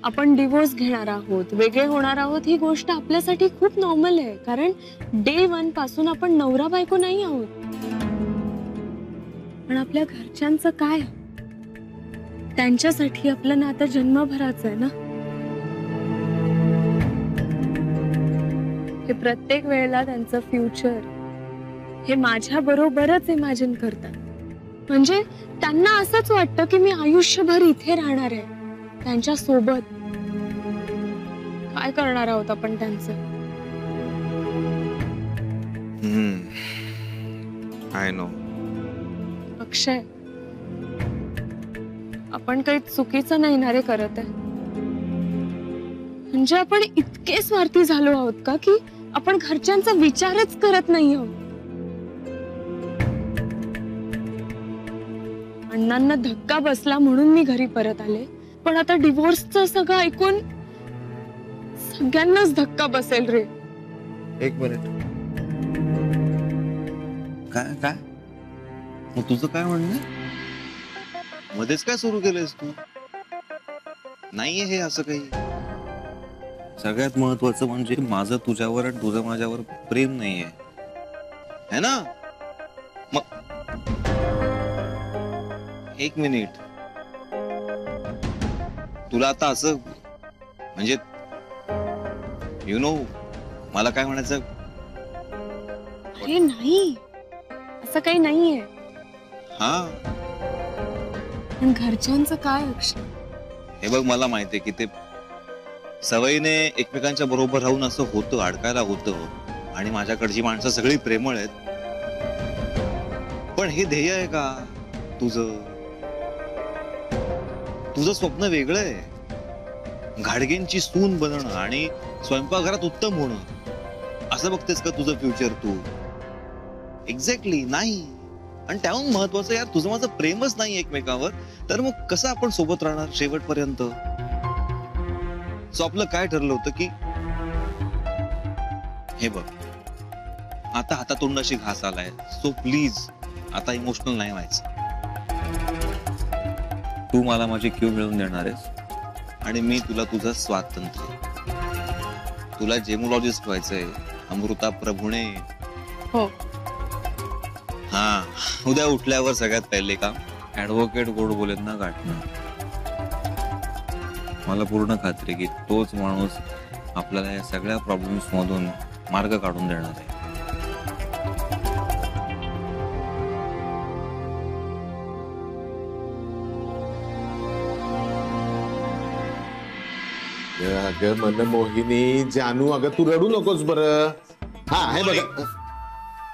आपण डिवोर्स घेणार आहोत, वेगळे होणार आहोत, ही गोष्ट आपल्यासाठी खूप नॉर्मल आहे. कारण डे 1 पासून आपण नवरा बायको नाही आहोत. पण आपल्या घरच्यांचं काय? त्यांच्यासाठी आपलं नातं जन्मभराचं आहे ना. हे प्रत्येक वेळेला त्यांचं फ्युचर हे माझ्या बरोबरच इमॅजिन करतात. म्हणजे त्यांना असंच वाटतं की मी आयुष्यभर इथे राहणार आहे त्यांच्या सोबत. काय करणार आहोत आपण त्यांचं? I know. अक्षय, आपण काही चुकीचं नाही ना रे करत आहे. म्हणजे आपण इतके स्वार्थी झालो आहोत का की आपण घरच्यांचा विचारच करत नाही आहोत. अण्णांना धक्का बसला म्हणून मी घरी परत आले, पण आता डिवोर्सचं सगळं ऐकून सगळ्यांनाच धक्का बसेल रे. एक मिनिट. काय काय मग तुझं काय म्हणणं? मध्येच काय सुरू केलंयस तू? नाहीये हे असं काही. सगळ्यात महत्वाचं म्हणजे माझं तुझ्यावर आणि तुझं माझ्यावर प्रेम नाहीये है ना. मग एक मिनिट, तुला आता असं म्हणजे यू नो मला काय म्हणायचं? अरे नाही, असं काही नाहीये. हा, पण घरच्यांचं काय अक्षय? हे बघ, मला माहितीये की ते सवयीने एकमेकांच्या बरोबर राहून असं होतं, अडकायला होतं. आणि माझ्याकडची माणसं सगळी प्रेमळ आहेत. पण हे ध्येय आहे का तुझं? तुझं स्वप्न वेगळं आहे. घाडगेंची सून बनणं आणि स्वयंपाकघरात उत्तम होणं, असं बघतेस का तुझं फ्युचर तू? एक्झॅक्टली नाही. आणि त्याहून महत्वाचं यार, तुझं माझं प्रेमच नाही एकमेकावर, तर मग कसं आपण सोबत राहणार शेवटपर्यंत? सो आपलं काय ठरलं होतं की हे बघ, आता हातातोंडाशी घास आलाय, सो प्लीज आता इमोशनल नाही व्हायचं. तू मला माझी क्यू मिळवून देणार आहेस आणि मी तुला तुझं स्वातंत्र्य. तुला जेमोलॉजिस्ट व्हायचंय, अमृता प्रभुणे. हो. हा, उद्या उठल्यावर सगळ्यात पहिले काम ऍडव्होकेट गोड बोलेंना गाठणं. मला पूर्ण खात्री की तोच माणूस आपल्याला या सगळ्या प्रॉब्लेम्स मधून मार्ग काढून देणार आहे. अगं मनमोहिनी, जानू, अगं तू रडू नकोस बरं. हा हे बघ,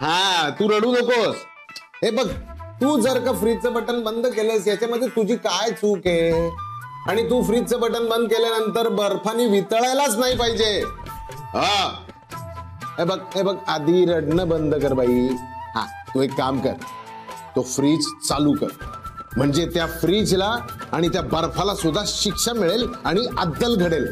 हा तू रडू नकोस. हे बघ, तू जर का फ्रीजचं बटन बंद केलंस याच्यामध्ये तुझी काय चूक आहे? आणि तू फ्रीजचं बटन बंद केल्यानंतर बर्फाने वितळायलाच नाही पाहिजे. हा हे बघ आधी रडणं बंद कर बाई. हा, तू एक काम कर, तो फ्रीज चालू कर, म्हणजे त्या फ्रीजला आणि त्या बर्फाला सुद्धा शिक्षा मिळेल आणि अद्दल घडेल.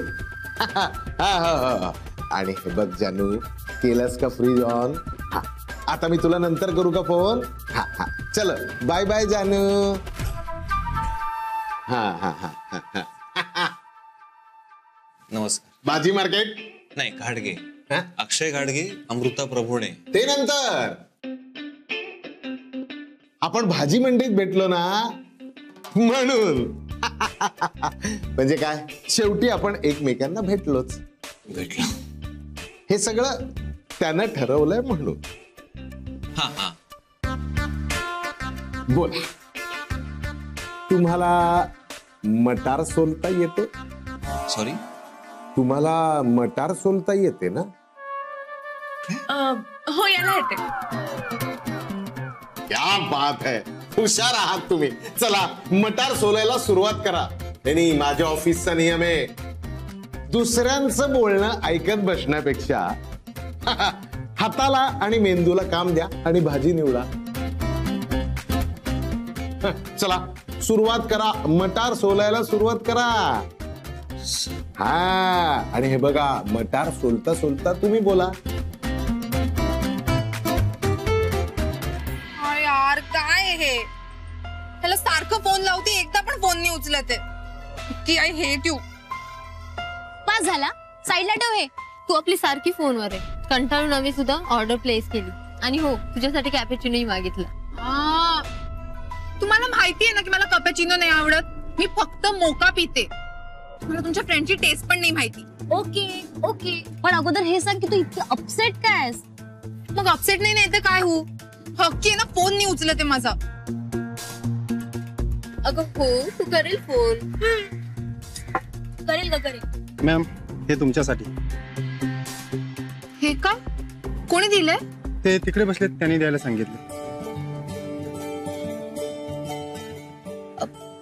आणि हे बघ जानू, केलंस का फ्रीज ऑन? हा, आता मी तुला नंतर करू का फोन? हा हा, चल बाय बाय जानू. हा हा हा. नमस्कार. भाजी मार्केट नाही, घाडगे. अक्षय घाडगे, अमृता प्रभुणे. ते नंतर. आपण भाजी मंडईत भेटलो ना म्हणून. म्हणजे काय, शेवटी आपण एकमेकांना भेटलोच. भेटलो. हे सगळं त्यानं ठरवलंय म्हणून. हा हा. बोल, तुम्हाला मटार सोलता येते? सॉरी, तुम्हाला मटार सोलता येते ना? हो, याला येते. क्या बात है, हुशार आहात तुम्ही. चला मटार सोलायला सुरुवात करा. नाही, माझ्या ऑफिसचा नियम आहे, दुसऱ्यांचं बोलणं ऐकत बसण्यापेक्षा हाताला आणि मेंदूला काम द्या आणि भाजी निवडा. चला सुरुवात करा, मटार सोलायला सुरुवात करा. हा, आणि हे बघा, मटार सोलता सोलता तुम्ही बोला. यार काय हे, त्याला सारखं फोन लावते, एकदा पण फोन नाही उचलत आहे. की आय हेट यू. त्रास झाला? साईडला ठेव हे. तू आपली सारखी फोनवर आहे. कंटाळून आम्ही सुद्धा ऑर्डर प्लेस केली आणि हो तुझ्यासाठी कॅपेचिनोही मागितलं. तुम्हाला माहितीये ना की मला कॅपेचिनो नाही आवडत. मी फक्त मोका पिते. मला तुमच्या फ्रेंडची टेस्ट पण नाही माहिती. ओके ओके, पण अगोदर हे सांग की तू इतकी अपसेट काय आहेस? मग अपसेट नाही तर काय हो? हक्की आहे ना, फोन नाही उचलते माझा. अगं हो तू करेल फोन. करेल का करेल? मॅम हे तुमच्यासाठी. हे का? कोणी दिलंय? ते तिकडे बसलेत, त्यांनी द्यायला सांगितलं.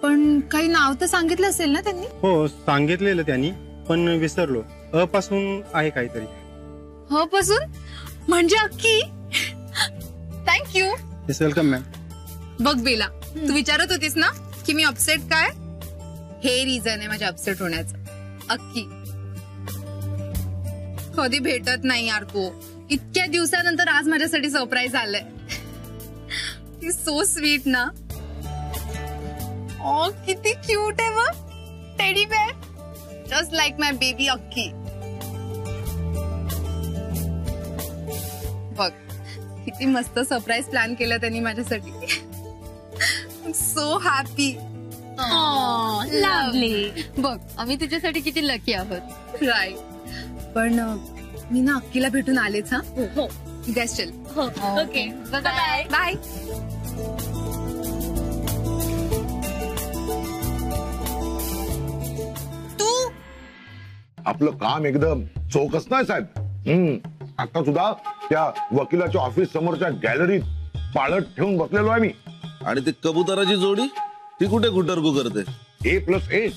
पण काही नाव तर सांगितलं असेल ना त्यांनी? हो सांगितलेलं त्यांनी, पण विसरलो. अ पासून आहे काहीतरी. ह पासून म्हणजे अक्की. थँक्यू. Yes welcome ma'am. बघ बेला, तू विचारत होतीस ना की मी अपसेट काय? हे रिझन आहे माझ्या अपसेट होण्याचं. अक्की कधी भेटत नाही यार तू. इतक्या दिवसानंतर आज माझ्यासाठी सरप्राईज आलंय. ती सो स्वीट ना. ओ किती क्यूट आहे बघ. टेडी बेअर जस्ट लाईक माय बेबी अक्की. बघ किती मस्त सरप्राईज प्लॅन केलं त्यांनी माझ्यासाठी. So happy. लवली. बघ आम्ही तुझ्यासाठी किती लकी आहोत. राईट. पण मी ना अक्कीला भेटून आलेच. हा हो गॅस चल. Okay bye. बाय. तू आपलं काम एकदम चोखच नाही साहेब. आता सुद्धा त्या वकिलाच्या ऑफिस समोरच्या गॅलरीत पाळत ठेवून बसलेलो आहे मी. आणि ती कबुतराची जोडी ती कुठे गुटरगू करते? A+A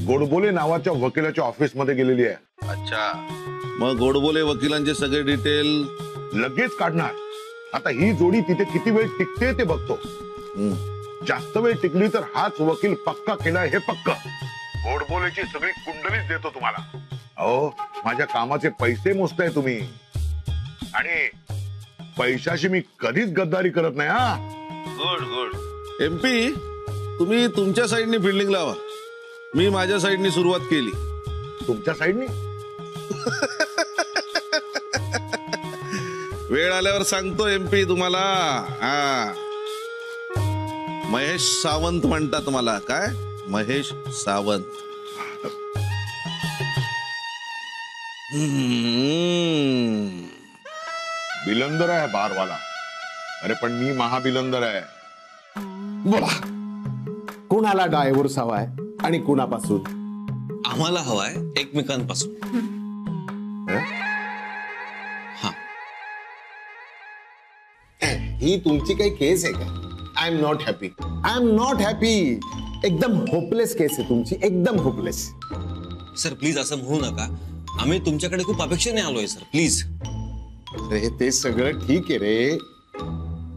गोडबोले नावाच्या वकिलाच्या ऑफिस मध्ये गेलेली आहे. अच्छा, मग गोडबोले वकिलांचे सगळे डिटेल लगेच काढणार. आता ही जोडी तिथे किती वेळ टिकते ते बघतो. जास्त वेळ टिकली तर हाच वकील पक्का केलाय हे पक्क. गोडबोलेची सगळी कुंडलीच देतो तुम्हाला. अहो माझ्या कामाचे पैसे मोजताय तुम्ही, आणि पैशाशी मी कधीच गद्दारी करत नाही. हा गुड गुड. एमपी तुम्ही तुमच्या साईडनी फिल्डिंग लावा. मी माझ्या साईडनी सुरुवात केली. तुमच्या साईडनी वेळ आल्यावर सांगतो एमपी तुम्हाला. हा महेश सावंत म्हणतात मला. काय महेश सावंत? बिलंदर आहे बारवाला. अरे पण मी महाबिलंदर आहे. बोला, कुणाला डायव्होर्स हवाय आणि कुणापासून? आम्हाला हवाय एकमेकांपासून. ही तुमची काही केस आहे का? I am not happy. I am not happy. एकदम होपलेस केस आहे तुमची, एकदम होपलेस. सर प्लीज असं म्हणू नका. आम्ही तुमच्याकडे खूप अपेक्षेने आलोय सर, प्लीज. अरे ते सगळं ठीक आहे रे,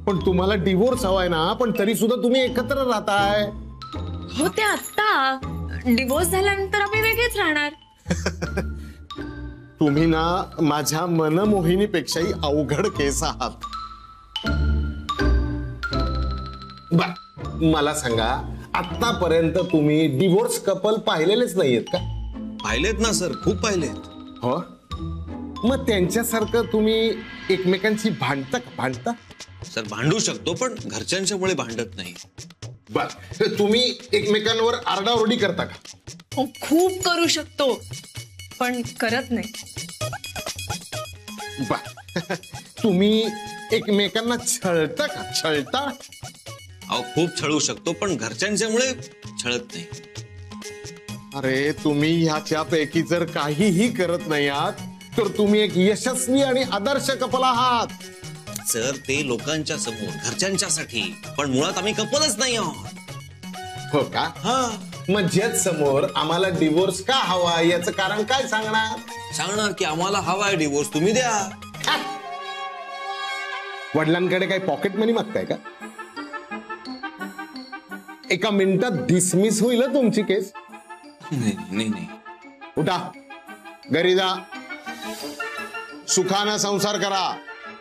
पण तुम्हाला डिवोर्स हवाय ना, पण तरी सुद्धा तुम्ही एकत्र राहताय. हो ते आता डिवोर्स झाल्यानंतर आम्ही वेगळेच राहणार. तुम्ही ना माझ्या मनमोहिनीपेक्षाही अवघड केस आहात. मला सांगा, आतापर्यंत तुम्ही डिवोर्स कपल पाहिलेलेच नाहीयेत का? पाहिलेत ना सर, खूप पाहिलेत. हो, मग त्यांच्यासारखं तुम्ही एकमेकांशी भांडता का? भांडता सर? भांडू शकतो पण घरच्यांच्यामुळे भांडत नाही. बर, तुम्ही एकमेकांवर आरडाओरडी करता का? हो खूप करू शकतो पण करत नाही. बर, तुम्ही एकमेकांना छळता का? छळता? अहो खूप छळू शकतो पण घरच्यांच्यामुळे छळत नाही. अरे तुम्ही ह्याच्यापैकी जर काहीही करत नाही आहात तर तुम्ही एक यशस्वी आणि आदर्श कपल आहात. सर ते लोकांच्या समोर, घरच्यांच्यासाठी, पण मुळात आम्ही कपलच नाही आहोत. हो का? हा. मग जज समोर आम्हाला डिवोर्स का हवा याचं कारण काय सांगणार? सांगणार की आम्हाला हवाय डिवोर्स, तुम्ही द्या. वडिलांकडे काही पॉकेट मनी मागताय का? एका मिनिटात डिसमिस होईल तुमची केस. नाही नाही. उठा, घरी जा, सुखानं संसार करा.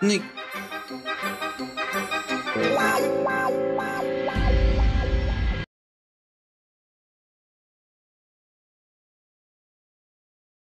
नाही